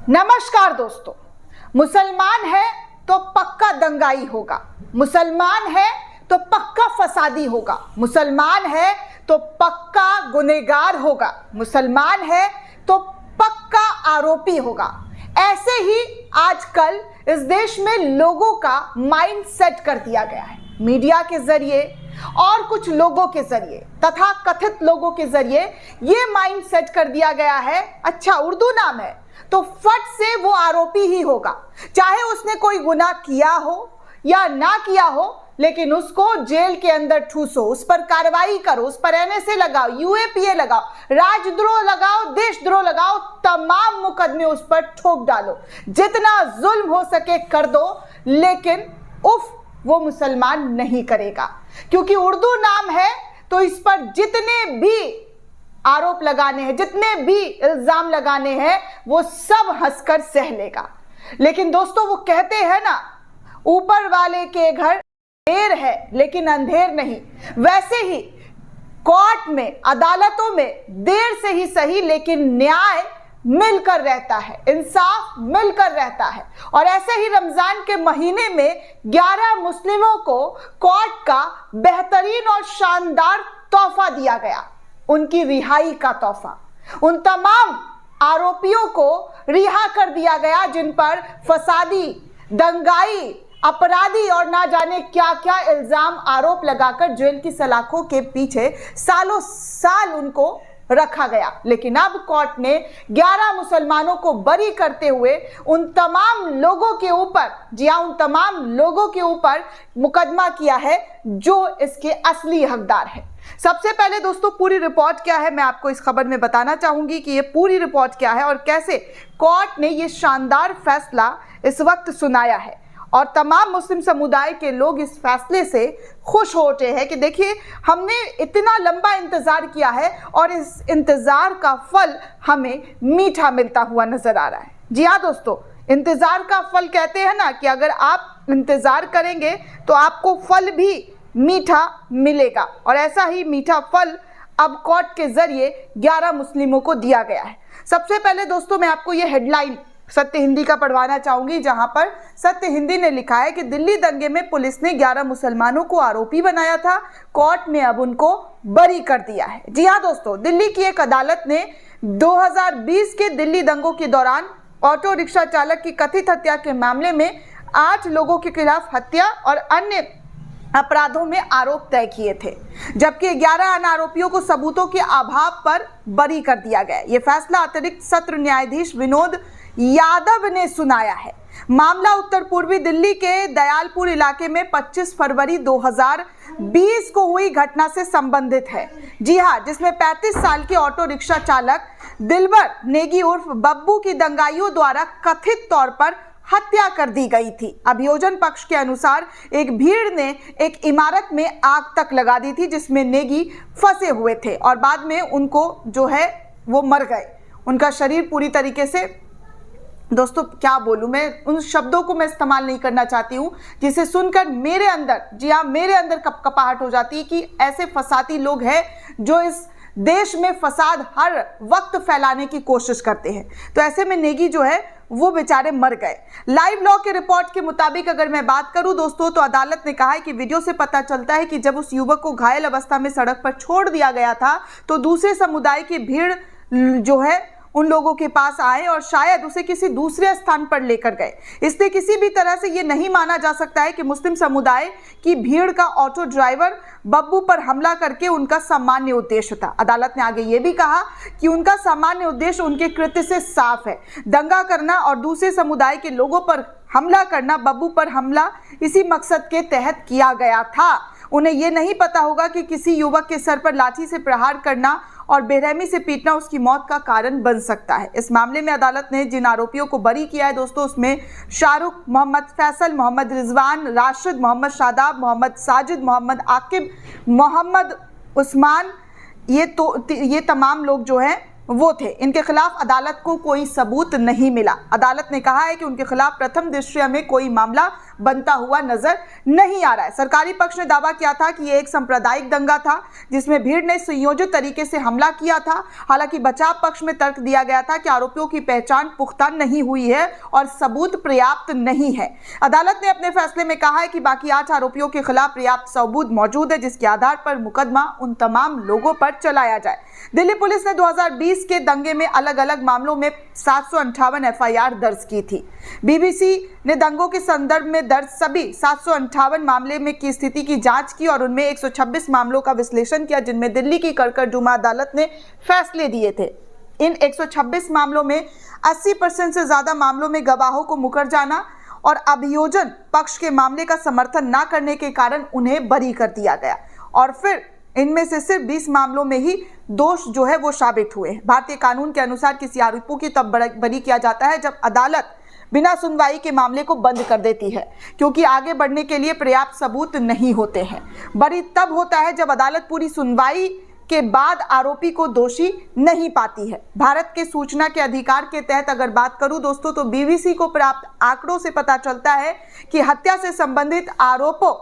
नमस्कार दोस्तों, मुसलमान है तो पक्का दंगाई होगा, मुसलमान है तो पक्का फसादी होगा, मुसलमान है तो पक्का गुनहगार होगा, मुसलमान है तो पक्का आरोपी होगा। ऐसे ही आजकल इस देश में लोगों का माइंड सेट कर दिया गया है। मीडिया के जरिए और कुछ लोगों के जरिए तथा कथित लोगों के जरिए ये माइंड सेट कर दिया गया है, अच्छा उर्दू नाम है तो फट से वो आरोपी ही होगा, चाहे उसने कोई गुनाह किया हो या ना किया हो, लेकिन उसको जेल के अंदर ठूसो, उस पर कार्रवाई करो, उस पर एनएसए लगाओ, यूएपीए लगाओ, राजद्रोह लगाओ, देशद्रोह लगाओ, तमाम मुकदमे उस पर ठोक डालो, जितना जुल्म हो सके कर दो, लेकिन उफ वो मुसलमान नहीं करेगा, क्योंकि उर्दू नाम है तो इस पर जितने भी आरोप लगाने हैं, जितने भी इल्जाम लगाने हैं, वो सब हंसकर सह लेगा। लेकिन दोस्तों वो कहते हैं ना, ऊपर वाले के घर देर है लेकिन अंधेर नहीं, वैसे ही कोर्ट में, अदालतों में देर से ही सही लेकिन न्याय मिलकर रहता है, इंसाफ मिलकर रहता है। और ऐसे ही रमजान के महीने में 11 मुस्लिमों को कोर्ट का बेहतरीन और शानदार तोहफा दिया गया, उनकी रिहाई का तोहफा। उन तमाम आरोपियों को रिहा कर दिया गया जिन पर फसादी, दंगाई, अपराधी और ना जाने क्या क्या इल्जाम आरोप लगाकर जेल की सलाखों के पीछे सालों साल उनको रखा गया। लेकिन अब कोर्ट ने 11 मुसलमानों को बरी करते हुए उन तमाम लोगों के ऊपर, जी हां, उन तमाम लोगों के ऊपर मुकदमा किया है जो इसके असली हकदार है। सबसे पहले दोस्तों पूरी रिपोर्ट क्या है मैं आपको इस खबर में बताना चाहूंगी कि ये पूरी रिपोर्ट क्या है और कैसे कोर्ट ने ये शानदार फैसला इस वक्त सुनाया है। और तमाम मुस्लिम समुदाय के लोग इस फैसले से खुश हो उठे हैं कि देखिए हमने इतना लंबा इंतजार किया है और इस इंतजार का फल हमें मीठा मिलता हुआ नजर आ रहा है। जी हाँ दोस्तों, इंतजार का फल कहते हैं ना कि अगर आप इंतजार करेंगे तो आपको फल भी मीठा मिलेगा, और ऐसा ही मीठा फल अब कोर्ट के जरिए 11 मुस्लिमों को दिया गया है। सबसे पहले दोस्तों मैं आपको ये हेडलाइन सत्य हिंदी का पढ़वाना चाहूंगी, जहां पर सत्य हिंदी ने लिखा है कि दिल्ली दंगे में पुलिस ने 11 मुसलमानों को आरोपी बनाया था, कोर्ट ने अब उनको बरी कर दिया है। जी हां दोस्तों, दिल्ली की एक अदालत ने 2020 के दिल्ली दंगों के दौरान ऑटो रिक्शा चालक की कथित हत्या के मामले में 8 लोगों के खिलाफ हत्या और अन्य अपराधों में आरोप तय किए थे, जबकि 11 अन्य आरोपियों को सबूतों के अभाव पर बरी कर दिया गया। यह फैसला अतिरिक्त सत्र न्यायाधीश विनोद यादव ने सुनाया है। मामला उत्तर पूर्वी दिल्ली के दयालपुर इलाके में 25 फरवरी 2020 को हुई घटना से संबंधित है। जी हां, जिसमें 35 साल के ऑटो रिक्शा चालक दिलबर नेगी उर्फ बब्बू की दंगाइयों द्वारा कथित तौर पर हत्या कर दी गई थी। अभियोजन पक्ष के अनुसार एक भीड़ ने एक इमारत में आग तक लगा दी थी जिसमें नेगी फंसे हुए थे और बाद में उनको जो है वो मर गए। उनका शरीर पूरी तरीके से, दोस्तों क्या बोलूं मैं, उन शब्दों को मैं इस्तेमाल नहीं करना चाहती हूं जिसे सुनकर मेरे अंदर, जी हाँ, मेरे अंदर कपकपाहट हो जाती है कि ऐसे फसादी लोग हैं जो इस देश में फसाद हर वक्त फैलाने की कोशिश करते हैं। तो ऐसे में नेगी जो है वो बेचारे मर गए। लाइव लॉ के रिपोर्ट के मुताबिक अगर मैं बात करूं दोस्तों, तो अदालत ने कहा है कि वीडियो से पता चलता है कि जब उस युवक को घायल अवस्था में सड़क पर छोड़ दिया गया था तो दूसरे समुदाय की भीड़ जो है उन लोगों के पास आए और शायद उसे किसी दूसरे स्थान पर लेकर गए। इसलिए किसी भी तरह से ये नहीं माना जा सकता है कि मुस्लिम समुदाय की भीड़ का ऑटो ड्राइवर बब्बू पर हमला करके उनका सामान्य उद्देश्य था। अदालत ने आगे ये भी कहा कि उनका सामान्य उद्देश्य उनके कृत्य से साफ है, दंगा करना और दूसरे समुदाय के लोगों पर हमला करना। बब्बू पर हमला इसी मकसद के तहत किया गया था। उन्हें यह नहीं पता होगा कि किसी युवक के सर पर लाठी से प्रहार करना और बेरहमी से पीटना उसकी मौत का कारण बन सकता है। इस मामले में अदालत ने जिन आरोपियों को बरी किया है दोस्तों, उसमें शाहरुख, मोहम्मद फैसल, मोहम्मद रिजवान, राशिद, मोहम्मद शादाब, मोहम्मद साजिद, मोहम्मद आकिब, मोहम्मद उस्मान, ये तमाम लोग जो हैं वो थे। इनके खिलाफ अदालत को कोई सबूत नहीं मिला। अदालत ने कहा है कि उनके खिलाफ प्रथम दृष्टया में कोई मामला बनता हुआ नजर नहीं आ रहा है। सरकारी पक्ष ने दावा किया था कि ये एक सांप्रदायिक दंगा था जिसमें भीड़ ने संयोजित तरीके से हमला किया था। हालांकि बचाव पक्ष में तर्क दिया गया था कि आरोपियों की पहचान पुख्ता नहीं हुई है और सबूत पर्याप्त नहीं है। अदालत ने अपने फैसले में कहा है कि बाकी 8 आरोपियों के खिलाफ पर्याप्त सबूत मौजूद है जिसके आधार पर मुकदमा उन तमाम लोगों पर चलाया जाए। दिल्ली पुलिस ने 2020 के दंगे में अलग अलग मामलों में 758 एफआईआर दर्ज की थी। बीबीसी ने दंगों के संदर्भ में दर्ज सभी 758 मामले में की स्थिति की जांच की और उनमें 126 मामलों का विश्लेषण किया जिनमें दिल्ली की कड़कड़जुमा अदालत ने फैसले दिए थे। इन 126 मामलों में 80% से ज्यादा मामलों में गवाहों को मुकर जाना और अभियोजन पक्ष के मामले का समर्थन न करने के कारण उन्हें बरी कर दिया गया और फिर इनमें से सिर्फ 20 मामलों में ही दोष जो है वो साबित हुए। भारतीय कानून के अनुसार किसी आरोपी की तब बरी किया जाता है जब अदालत बिना सुनवाई के मामले को बंद कर देती है क्योंकि आगे बढ़ने के लिए पर्याप्त सबूत नहीं होते हैं। बरी तब होता है जब अदालत पूरी सुनवाई के बाद आरोपी को दोषी नहीं पाती है। भारत के सूचना के अधिकार के तहत अगर बात करूं दोस्तों तो बीबीसी को प्राप्त आंकड़ों से पता चलता है कि हत्या से संबंधित आरोपों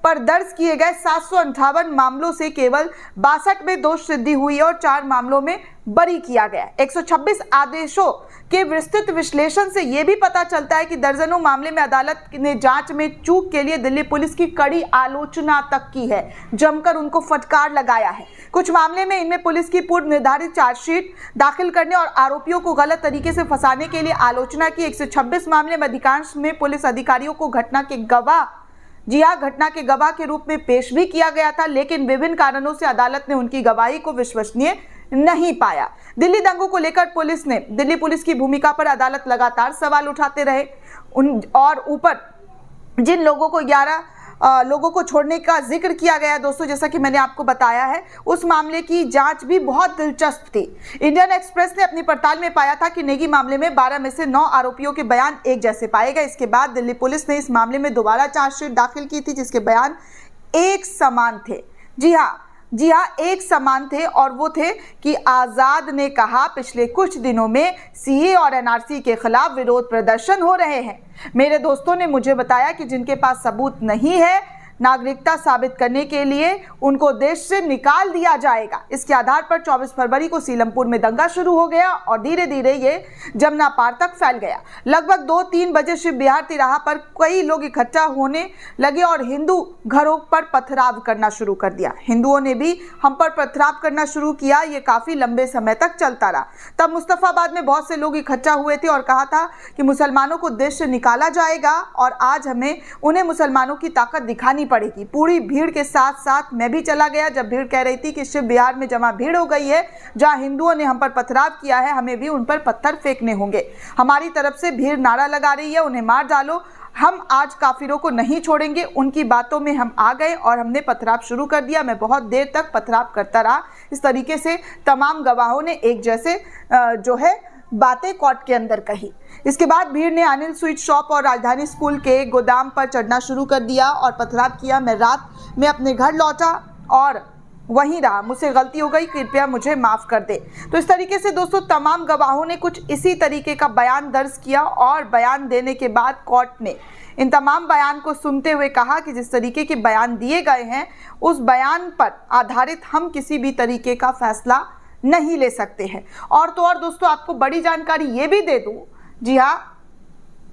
पर दर्ज किए गए 758 मामलों से केवल 62 में दोष सिद्धि हुई और 4 मामलों में बरी किया गया। 126 आदेशों के विस्तृत विश्लेषण से यह भी पता चलता है कि दर्जनों मामले में अदालत ने जांच में चूक के लिए दिल्ली पुलिस की कड़ी आलोचना तक की है, जमकर उनको फटकार लगाया है। कुछ मामले में इनमें पुलिस की पूर्व निर्धारित चार्जशीट दाखिल करने और आरोपियों को गलत तरीके से फंसाने के लिए आलोचना की। 126 मामले में अधिकांश में पुलिस अधिकारियों को घटना के गवाह के रूप में पेश भी किया गया था, लेकिन विभिन्न कारणों से अदालत ने उनकी गवाही को विश्वसनीय नहीं पाया। दिल्ली दंगों को लेकर दिल्ली पुलिस की भूमिका पर अदालत लगातार सवाल उठाते रहे और ऊपर जिन लोगों को 11 लोगों को छोड़ने का जिक्र किया गया दोस्तों, जैसा कि मैंने आपको बताया है, उस मामले की जांच भी बहुत दिलचस्प थी। इंडियन एक्सप्रेस ने अपनी पड़ताल में पाया था कि नेगी मामले में 12 में से 9 आरोपियों के बयान एक जैसे पाए गए। इसके बाद दिल्ली पुलिस ने इस मामले में दोबारा चार्जशीट दाखिल की थी जिसके बयान एक समान थे। जी हाँ, एक समान थे और वो थे कि आज़ाद ने कहा पिछले कुछ दिनों में सीए और एनआरसी के खिलाफ विरोध प्रदर्शन हो रहे हैं। मेरे दोस्तों ने मुझे बताया कि जिनके पास सबूत नहीं है नागरिकता साबित करने के लिए उनको देश से निकाल दिया जाएगा। इसके आधार पर 24 फरवरी को सीलमपुर में दंगा शुरू हो गया और धीरे धीरे ये जमुना पार तक फैल गया। लगभग 2-3 बजे शिव बिहार तिराहा पर कई लोग इकट्ठा होने लगे और हिंदू घरों पर पथराव करना शुरू कर दिया। हिंदुओं ने भी हम पर पथराव करना शुरू किया। ये काफी लंबे समय तक चलता रहा। तब मुस्तफाबाद में बहुत से लोग इकट्ठा हुए थे और कहा था कि मुसलमानों को देश से निकाला जाएगा और आज हमें उन्हें मुसलमानों की ताकत दिखानी पड़ेगी। पूरी भीड़ के साथ साथ मैं भी चला गया जब भीड़ कह रही थी कि शिव बिहार में जमा भीड़ हो गई है, जहां हिंदुओं ने हम पर पथराव किया है, हमें भी उन पर पत्थर फेंकने होंगे। हमारी तरफ से भीड़ नारा लगा रही है, उन्हें मार डालो, हम आज काफिरों को नहीं छोड़ेंगे। उनकी बातों में हम आ गए और हमने पथराव शुरू कर दिया। मैं बहुत देर तक पथराव करता रहा। इस तरीके से तमाम गवाहों ने एक जैसे जो है बातें कोर्ट के अंदर कही। इसके बाद भीड़ ने अनिल स्वीट शॉप और राजधानी स्कूल के गोदाम पर चढ़ना शुरू कर दिया और पथराव किया। मैं रात में अपने घर लौटा और वहीं रहा। मुझसे गलती हो गई, कृपया मुझे माफ़ कर दे। तो इस तरीके से दोस्तों तमाम गवाहों ने कुछ इसी तरीके का बयान दर्ज किया और बयान देने के बाद कोर्ट ने इन तमाम बयान को सुनते हुए कहा कि जिस तरीके के बयान दिए गए हैं उस बयान पर आधारित हम किसी भी तरीके का फैसला नहीं ले सकते हैं। और तो और दोस्तों आपको बड़ी जानकारी ये भी दे दूं, जी हाँ,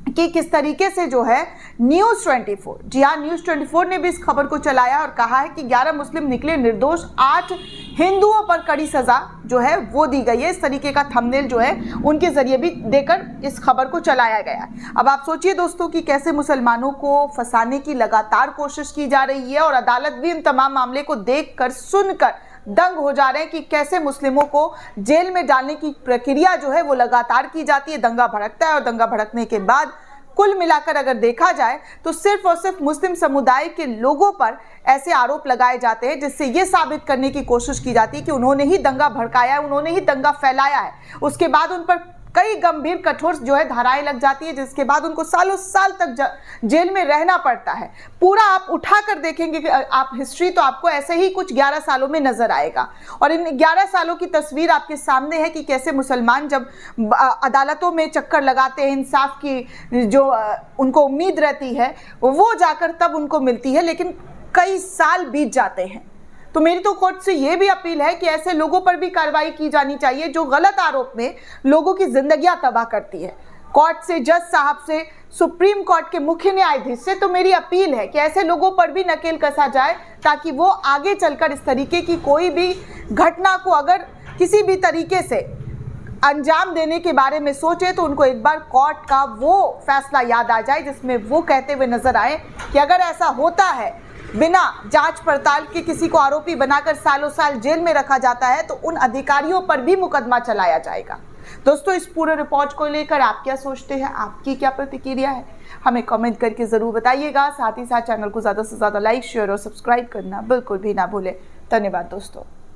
कि किस तरीके से जो है न्यूज़ 24, जी हाँ, न्यूज़ 24 ने भी इस खबर को चलाया और कहा है कि 11 मुस्लिम निकले निर्दोष, 8 हिंदुओं पर कड़ी सजा जो है वो दी गई है। इस तरीके का थंबनेल जो है उनके जरिए भी देकर इस खबर को चलाया गया। अब आप सोचिए दोस्तों कि कैसे मुसलमानों को फंसाने की लगातार कोशिश की जा रही है और अदालत भी इन तमाम मामले को देखकर सुनकर दंग हो जा रहे हैं कि कैसे मुस्लिमों को जेल में डालने की प्रक्रिया जो है वो लगातार की जाती है। दंगा भड़कता है और दंगा भड़कने के बाद कुल मिलाकर अगर देखा जाए तो सिर्फ और सिर्फ मुस्लिम समुदाय के लोगों पर ऐसे आरोप लगाए जाते हैं जिससे ये साबित करने की कोशिश की जाती है कि उन्होंने ही दंगा भड़काया है, उन्होंने ही दंगा फैलाया है। उसके बाद उन पर कई गंभीर कठोर जो है धाराएं लग जाती है, जिसके बाद उनको सालों साल तक जेल में रहना पड़ता है। पूरा आप उठा कर देखेंगे कि आप हिस्ट्री, तो आपको ऐसे ही कुछ 11 सालों में नजर आएगा। और इन 11 सालों की तस्वीर आपके सामने है कि कैसे मुसलमान जब अदालतों में चक्कर लगाते हैं, इंसाफ की जो उनको उम्मीद रहती है वो जाकर तब उनको मिलती है, लेकिन कई साल बीत जाते हैं। तो मेरी तो कोर्ट से ये भी अपील है कि ऐसे लोगों पर भी कार्रवाई की जानी चाहिए जो गलत आरोप में लोगों की जिंदगियां तबाह करती है। कोर्ट से, जज साहब से, सुप्रीम कोर्ट के मुख्य न्यायाधीश से तो मेरी अपील है कि ऐसे लोगों पर भी नकेल कसा जाए, ताकि वो आगे चलकर इस तरीके की कोई भी घटना को अगर किसी भी तरीके से अंजाम देने के बारे में सोचे तो उनको एक बार कोर्ट का वो फैसला याद आ जाए जिसमें वो कहते हुए नजर आए कि अगर ऐसा होता है, बिना जांच पड़ताल के किसी को आरोपी बनाकर सालों साल जेल में रखा जाता है, तो उन अधिकारियों पर भी मुकदमा चलाया जाएगा। दोस्तों, इस पूरे रिपोर्ट को लेकर आप क्या सोचते हैं, आपकी क्या प्रतिक्रिया है, हमें कमेंट करके जरूर बताइएगा। साथ ही साथ चैनल को ज़्यादा से ज़्यादा लाइक, शेयर और सब्सक्राइब करना बिल्कुल भी ना भूलें। धन्यवाद दोस्तों।